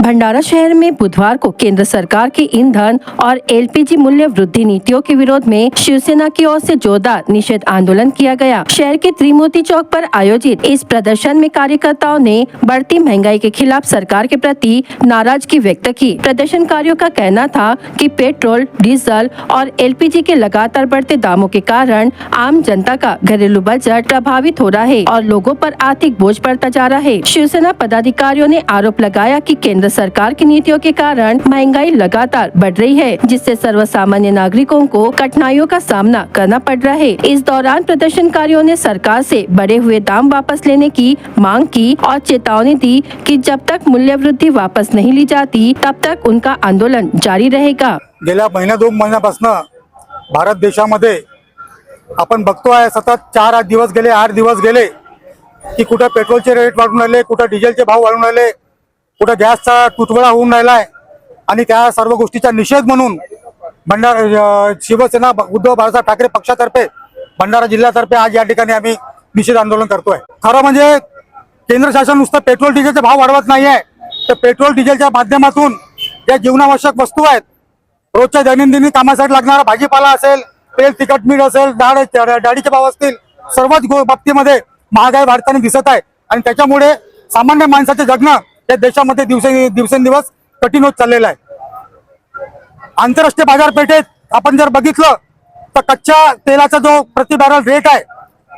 भंडारा शहर में बुधवार को केंद्र सरकार की ईंधन और एलपीजी मूल्य वृद्धि नीतियों के विरोध में शिवसेना की ओर से जोरदार निषेध आंदोलन किया गया। शहर के त्रिमूर्ति चौक पर आयोजित इस प्रदर्शन में कार्यकर्ताओं ने बढ़ती महंगाई के खिलाफ सरकार के प्रति नाराजगी व्यक्त की। प्रदर्शनकारियों का कहना था कि पेट्रोल, डीजल और एलपीजी के लगातार बढ़ते दामों के कारण आम जनता का घरेलू बजट प्रभावित हो रहा है और लोगों पर आर्थिक बोझ बढ़ता जा रहा है। शिवसेना पदाधिकारियों ने आरोप लगाया कि केंद्र सरकार की नीतियों के कारण महंगाई लगातार बढ़ रही है, जिससे सर्वसामान्य नागरिकों को कठिनाइयों का सामना करना पड़ रहा है। इस दौरान प्रदर्शनकारियों ने सरकार से बढ़े हुए दाम वापस लेने की मांग की और चेतावनी दी कि जब तक मूल्य वृद्धि वापस नहीं ली जाती तब तक उनका आंदोलन जारी रहेगा। गेल्या महिना 2 महिन्यापासून भारत देशामध्ये आपण बघतोय सतत 4 दिवस गेले, 8 दिवस गेले की कुठे पेट्रोलचे रेट वाढून राहिले, कुठे डिझेलचे भाव वाढून राहिले, कुठे गॅसचा तुटवडा होऊन राहिलाय आणि त्या सर्व गोष्टीचा निषेध म्हणून भंडारा शिवसेना उद्धव बाळासाहेब ठाकरे पक्षातर्फे भंडारा जिल्ह्यातर्फे आज या ठिकाणी आम्ही निषेध आंदोलन करतोय। खरं म्हणजे केंद्र शासन नुसतं पेट्रोल डिझेलचे भाव वाढवत नाहीये, तर पेट्रोल डिझेलच्या माध्यमातून ज्या जीवनावश्यक वस्तू आहेत, रोजच्या दैनंदिन कामासाठी लागणारा भाजीपाला असेल, तेल, तिखट, मीठ असेल, डाळीचे भाव असतील, सर्वच बाबतीमध्ये महागाई वाढताना दिसत आहे आणि त्याच्यामुळे सामान्य माणसाचे जगणं या देशामध्ये दिवसेंदिवस कठीण होत चाललेलं आहे। आंतरराष्ट्रीय बाजारपेठेत आपण जर बघितलं तर कच्च्या तेलाचा जो प्रति बॅरल रेट आहे,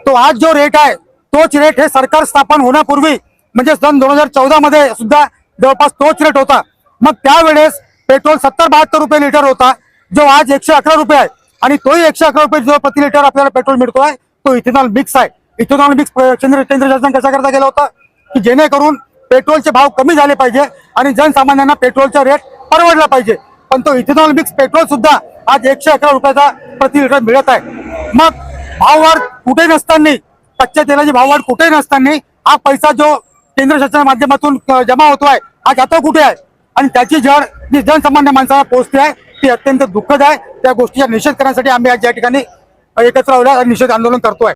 तो आज जो रेट आहे तोच रेट हे सरकार स्थापन होण्यापूर्वी म्हणजे सन 2014 मध्ये सुद्धा जवळपास तोच रेट होता। मग त्यावेळेस पेट्रोल 70-72 रुपये लिटर होता, जो आज 111 रुपये आहे आणि तोही 111 रुपये जो प्रति लिटर आपल्याला पेट्रोल मिळतोय तो इथेनॉल मिक्स आहे। इथेनॉल मिक्स केंद्र शासन कसा करता गेला होता की जेणेकरून पेट्रोलचे भाव कमी झाले पाहिजे आणि जनसामान्यांना पेट्रोलचा रेट परवडला पाहिजे, पण तो इथेनॉल मिक्स पेट्रोल सुद्धा आज 111 रुपयाचा प्रति लिटर मिळत आहे। मग भाववाढ कुठे नसताना, कच्च्या तेलाची भाववाढ कुठे नसताना हा पैसा जो केंद्र शासनाच्या माध्यमातून जमा होतोय आज आता कुठे आहे आणि त्याची जड जी जनसामान्य माणसाला पोहोचते आहे ती अत्यंत दुःखद आहे। त्या गोष्टीचा निषेध करण्यासाठी आम्ही आज या ठिकाणी एकत्र आलो आणि निषेध आंदोलन करतोय।